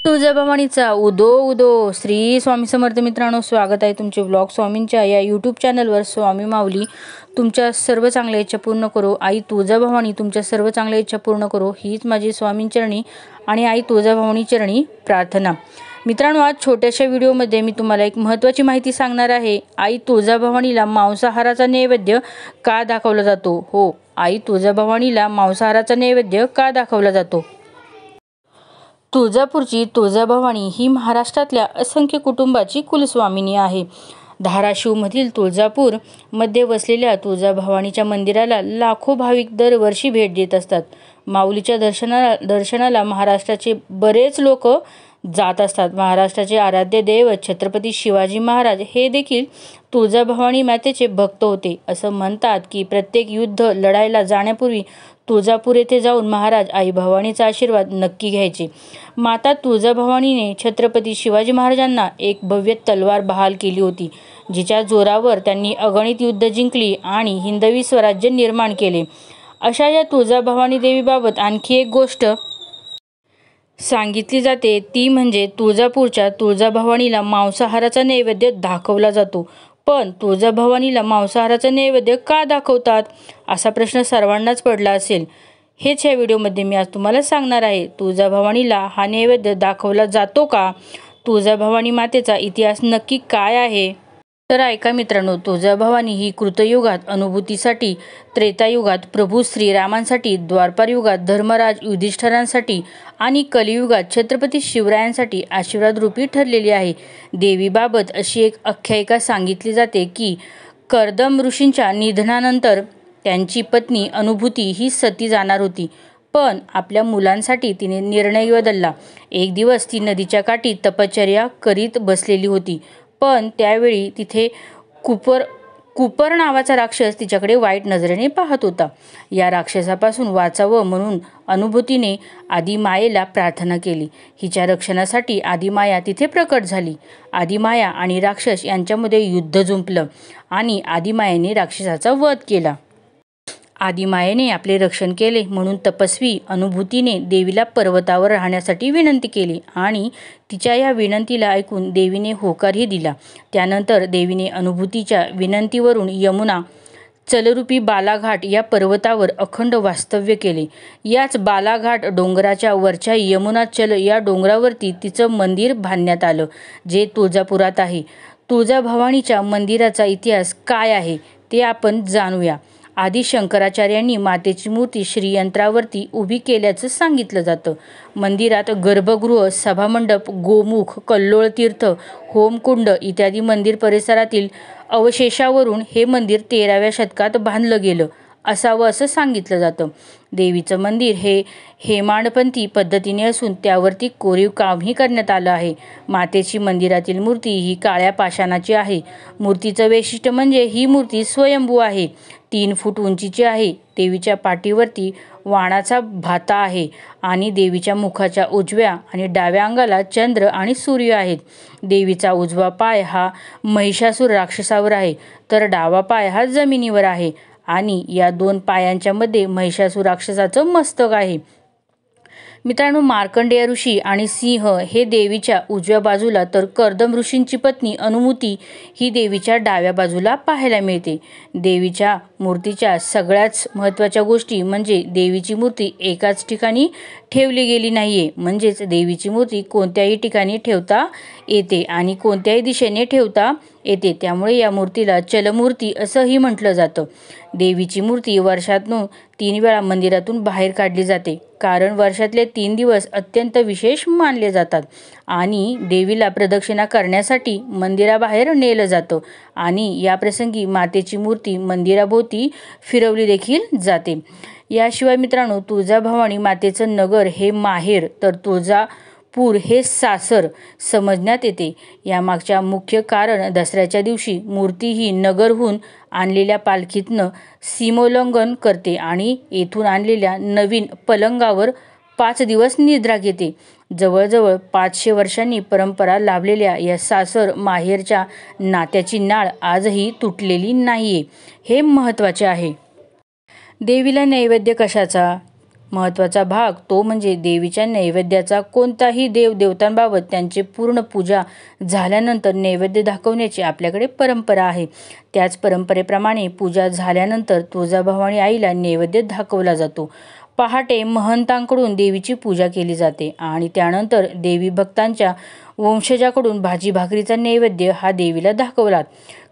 तुळजाभवानीचा उदो उदो. श्री स्वामी समर्थ. मित्रांनो, स्वागत आहे तुमचे व्लॉग स्वामींच्या या यूट्यूब चॅनलवर. स्वामी माऊली तुमच्या सर्व चांगल्या इच्छा पूर्ण करो. आई तुळजाभवानी तुमच्या सर्व चांगल्या इच्छा पूर्ण करो, हीच माझी स्वामींचरणी आणि आई तुळजाभवानी चरणी प्रार्थना. मित्रांनो, आज छोट्याशा व्हिडिओमध्ये मी तुम्हाला एक महत्त्वाची माहिती सांगणार आहे. आई तुळजाभवानीला मांसाहाराचा नैवेद्य का दाखवला जातो? हो, आई तुळजाभवानीला मांसाहाराचा नैवेद्य का दाखवला जातो? तुळजापूरची तुळजाभवानी ही महाराष्ट्रातल्या असंख्य कुटुंबाची कुलस्वामिनी आहे. धाराशिवमधील तुळजापूर मध्ये वसलेल्या तुळजाभवानीच्या मंदिराला लाखो भाविक दरवर्षी भेट देत असतात. माऊलीच्या दर्शनाला महाराष्ट्राचे बरेच लोक जात असतात. महाराष्ट्राचे आराध्य दैवत छत्रपती शिवाजी महाराज हे देखील तुळजाभवानी मातेचे भक्त होते. असं म्हणतात की प्रत्येक युद्ध लढायला जाण्यापूर्वी तुळजापूर येथे जाऊन महाराज आई भवानीचा आशीर्वाद नक्की घ्यायचे. माता तुळजाभवानीने छत्रपती शिवाजी महाराजांना एक भव्य तलवार बहाल केली होती, जिच्या जोरावर त्यांनी अगणित युद्ध जिंकली आणि हिंदवी स्वराज्य निर्माण केले. अशा या तुळजाभवानी देवीबाबत आणखी एक गोष्ट सांगितली जाते, ती म्हणजे तुळजापूरच्या तुळजाभवानीला मांसाहाराचा नैवेद्य दाखवला जातो. पण तुळजाभवानीला मांसाहाराचा नैवेद्य का दाखवतात, असा प्रश्न सर्वांनाच पडला असेल. हेच या व्हिडिओमध्ये मी आज तुम्हाला सांगणार आहे. तुळजाभवानीला हा नैवेद्य दाखवला जातो का? तुळजाभवानी मातेचा इतिहास नक्की काय आहे? तर ऐका मित्रांनो, तुळजाभवानी ही कृतयुगात अनुभूतीसाठी, त्रेतायुगात प्रभू श्रीरामांसाठी, द्वापार युगात धर्मराज युधिष्ठिरांसाठी आणि कलियुगात छत्रपती शिवरायांसाठी आशीर्वाद रूपी ठरलेली आहे. देवीबाबत अशी एक आख्यायिका सांगितली जाते की कर्दम ऋषींच्या निधनानंतर त्यांची पत्नी अनुभूती ही सती जाणार होती, पण आपल्या मुलांसाठी तिने निर्णय बदलला. एक दिवस ती नदीच्या काठी तपश्चर्या करीत बसलेली होती, पण त्यावेळी तिथे कुपर नावाचा राक्षस तिच्याकडे वाईट नजरेने पाहत होता. या राक्षसापासून वाचावं म्हणून अनुभूतीने आदिमायेला प्रार्थना केली. हिच्या रक्षणासाठी आदिमाया तिथे प्रकट झाली. आदिमाया आणि राक्षस यांच्यामध्ये युद्ध जुंपलं आणि आदिमायेने राक्षसाचा वध केला. आदिमायेने आपले रक्षण केले म्हणून तपस्वी अनुभूतीने देवीला पर्वतावर राहण्यासाठी विनंती केली आणि तिच्या या विनंतीला ऐकून देवीने होकारही दिला. त्यानंतर देवीने अनुभूतीच्या विनंतीवरून यमुना चलरूपी बालाघाट या पर्वतावर अखंड वास्तव्य केले. याच बालाघाट डोंगराच्या वरच्या यमुना चल या डोंगरावरती तिचं मंदिर बांधण्यात आलं, जे तुळजापुरात आहे. तुळजाभवानीच्या मंदिराचा इतिहास काय आहे ते आपण जाणूया. आदी शंकराचार्यांनी मातेची मूर्ती श्रीयंत्रावरती उभी केल्याचं सांगितलं जातं. मंदिरात गर्भगृह, सभामंडप, गोमुख, कल्लोळ तीर्थ, होमकुंड इत्यादी मंदिर परिसरातील अवशेषावरून हे मंदिर 13व्या शतकात बांधलं गेलं असावं असं सांगितलं जातं. देवीचं मंदिर हे हेमाडपंथी पद्धतीने असून त्यावरती कोरीव कामही करण्यात आलं आहे. मातेची मंदिरातील मूर्ती ही काळ्या पाषाणाची आहे. मूर्तीचं वैशिष्ट्य म्हणजे ही मूर्ती स्वयंभू आहे, 3 फूट उंचीची आहे. देवीच्या पाठीवरती वाणाचा भाता आहे आणि देवीच्या मुखाच्या उजव्या आणि डाव्या अंगाला चंद्र आणि सूर्य आहेत. देवीचा उजवा पाय हा महिषासूर राक्षसावर आहे, तर डावा पाय हा जमिनीवर आहे आणि या 2 पायांच्या मध्ये महिषासूर राक्षसाचं मस्तक आहे. मित्रांनो, मार्कंडेय ऋषी आणि सिंह हे देवीच्या उजव्या बाजूला, तर कर्दम ऋषींची पत्नी अनुभूती ही देवीच्या डाव्या बाजूला पाहायला मिळते. देवीच्या मूर्तीच्या सगळ्याच महत्त्वाच्या गोष्टी म्हणजे देवीची मूर्ती एकाच ठिकाणी ठेवली गेली नाहीये. म्हणजेच देवीची मूर्ती कोणत्याही ठिकाणी ठेवता येते आणि कोणत्याही दिशेने ठेवता येते. त्यामुळे या मूर्तीला चलमूर्ती असंही म्हटलं जातं. देवीची मूर्ती वर्षातून 3 वेळा मंदिरातून बाहेर काढली जाते, कारण वर्षातले 3 दिवस अत्यंत विशेष मानले जातात आणि देवीला प्रदक्षिणा करण्यासाठी मंदिराबाहेर नेलं जातं आणि या प्रसंगी मातेची मूर्ती मंदिराभोवती फिरवली देखील जाते. याशिवाय मित्रांनो, तुळजाभवानी मातेचं नगर हे माहेर, तर तुळजापूर हे सासर समजण्यात येते. यामागच्या मुख्य कारण दसऱ्याच्या दिवशी मूर्ती ही नगरहून आणलेल्या पालखीतनं सीमोल्लंघन करते आणि येथून आणलेल्या नवीन पलंगावर 5 दिवस निद्रा घेते. जवळजवळ 500 वर्षांनी परंपरा लाभलेल्या या सासर माहेरच्या नात्याची नाळ आजही तुटलेली नाहीये, हे महत्त्वाचे आहे. देवीला नैवेद्य कशाचा? महत्त्वाचा भाग तो म्हणजे देवीच्या नैवेद्याचा. कोणताही देवदेवतांबाबत त्यांची पूर्ण पूजा झाल्यानंतर नैवेद्य दाखवण्याची आपल्याकडे परंपरा आहे. त्याच परंपरेप्रमाणे पूजा झाल्यानंतर तुळजाभवानी आईला नैवेद्य दाखवला जातो. पहाटे महंतांकडून देवीची पूजा केली जाते आणि त्यानंतर देवी भक्तांच्या वंशजाकडून भाजी भाकरीचा नैवेद्य हा देवीला दाखवला.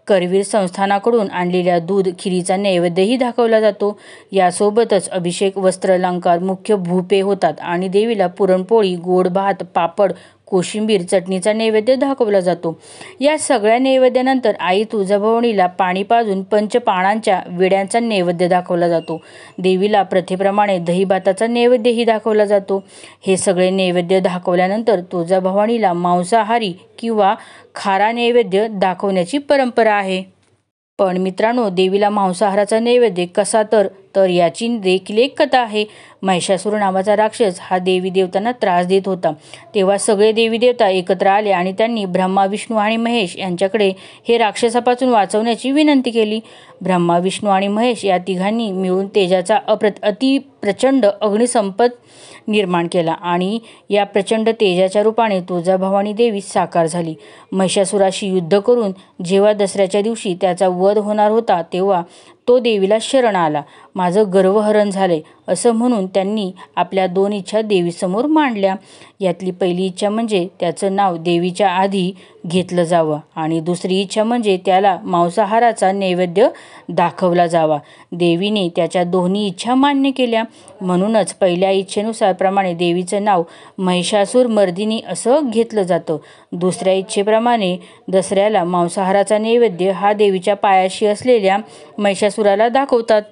करवीर संस्थानाकडून आणलेल्या दूध खिरीचा नैवेद्यही दाखवला जातो. यासोबतच अभिषेक, वस्त्र, अलंकार, मुख्य भूपे होतात आणि देवीला पुरणपोळी, गोड भात, पापड, कोशिंबीर, चटणीचा नैवेद्य दाखवला जातो. या सगळ्या नैवेद्यानंतर आई तुळजाभवानीला पाणी पाजून पंचपाणांच्या विड्यांचा नैवेद्य दाखवला जातो. देवीला प्रथेप्रमाणे दहीभाताचा नैवेद्यही दाखवला जातो. हे सगळे नैवेद्य दाखवल्यानंतर तुळजाभवानीला मांसाहारी किंवा खारा नैवेद्य दाखवण्याची परंपरा आहे. पण मित्रांनो, देवीला मांसाहाराचा नैवेद्य कसा तर याची देखील एक कथा आहे. महिषासुर नावाचा राक्षस हा देवी देवतांना त्रास देत होता. तेव्हा सगळे देवी देवता एकत्र आले आणि त्यांनी ब्रह्मा, विष्णू आणि महेश यांच्याकडे हे राक्षसापासून वाचवण्याची विनंती केली. ब्रह्मा, विष्णू आणि महेश या तिघांनी मिळून तेजाचा अतिप्रचंड अग्निसंपत निर्माण केला आणि या प्रचंड तेजाच्या रूपाने तुळजाभवानी देवी साकार झाली. महिषासुराशी युद्ध करून जेव्हा दसऱ्याच्या दिवशी त्याचा वध होणार होता तेव्हा तो देवीला शरण आला. माझं गर्वहरण झाले असं म्हणून त्यांनी आपल्या 2 इच्छा देवीसमोर मांडल्या. यातली पहिली इच्छा म्हणजे त्याचं नाव देवीच्या आधी घेतलं जावं आणि दुसरी इच्छा म्हणजे त्याला मांसाहाराचा नैवेद्य दाखवला जावा. देवीने त्याच्या दोन्ही इच्छा मान्य केल्या. म्हणूनच पहिल्या इच्छेनुसार प्रमाणे देवीचं नाव महिषासुर मर्दिनी असं घेतलं जातं. दुसऱ्या इच्छेप्रमाणे दसऱ्याला मांसाहाराचा नैवेद्य हा देवीच्या पायाशी असलेल्या महिषासुराला दाखवतात.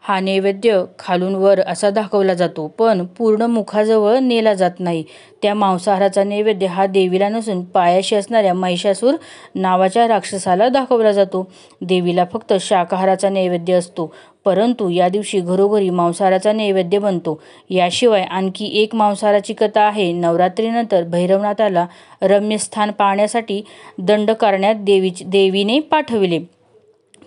हा नैवेद्य खालून वर असा दाखवला जातो, पण पूर्ण मुखाजवळ नेला जात नाही. त्या मांसाहाराचा नैवेद्य हा देवीला नसून पायाशी असणाऱ्या महिषासुर नावाच्या राक्षसाला दाखवला जातो. देवीला फक्त शाकाहाराचा नैवेद्य असतो, परंतु या दिवशी घरोघरी मांसाहाराचा नैवेद्य बनतो. याशिवाय आणखी एक मांसाहाराची कथा आहे. नवरात्रीनंतर भैरवनाथाला रम्यस्थान पाहण्यासाठी दंडकारण्यात देवीने पाठविले.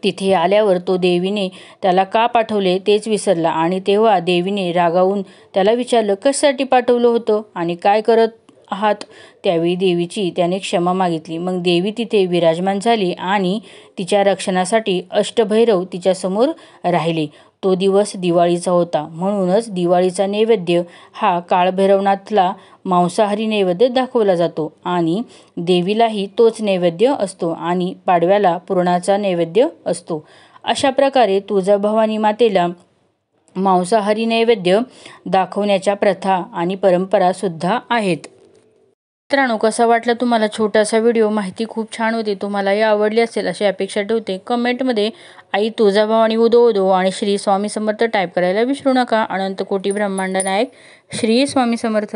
तिथे आल्यावर तो देवीने त्याला का पाठवले तेच विसरला आणि तेव्हा देवीने रागावून त्याला विचारलं, कशासाठी पाठवलं होतं आणि काय करत आहात? त्यावेळी देवीची त्याने क्षमा मागितली. मग देवी तिथे विराजमान झाली आणि तिच्या रक्षणासाठी अष्टभैरव तिच्यासमोर राहिले. तो दिवस दिवाळीचा होता. म्हणूनच दिवाळीचा नैवेद्य हा काळभैरवनाथला मांसाहारी नैवेद्य दाखवला जातो आणि देवीलाही तोच नैवेद्य असतो आणि पाडव्याला पुरणाचा नैवेद्य असतो. अशा प्रकारे तुळजाभवानी मातेला मांसाहारी नैवेद्य दाखवण्याच्या प्रथा आणि परंपरा सुद्धा आहेत. मित्रांनो, कसा वाटला तुम्हाला छोटासा व्हिडिओ? माहिती खूप छान होती. तुम्हालाही आवडली असेल अशी अपेक्षा ठेवते. कमेंटमध्ये आई तुळजाभवानी उदो उदो आणि श्री स्वामी समर्थ टाईप करायला विसरू नका. अनंत कोटी ब्रह्मांड नायक श्री स्वामी समर्थ.